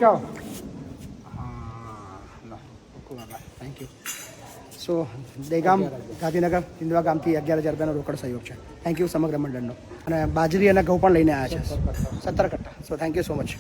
જાઓ thank you. સો દહેગામ ગાંધીનગર હિન્દવા ગામથી 11,000 રૂપિયાનો રોકડ સહયોગ છે. થેન્ક યુ સમગ્ર મંડળનો. અને બાજરી અને ઘઉં પણ લઈને આવ્યા છે 17 કટ્ટા. So thank you so much.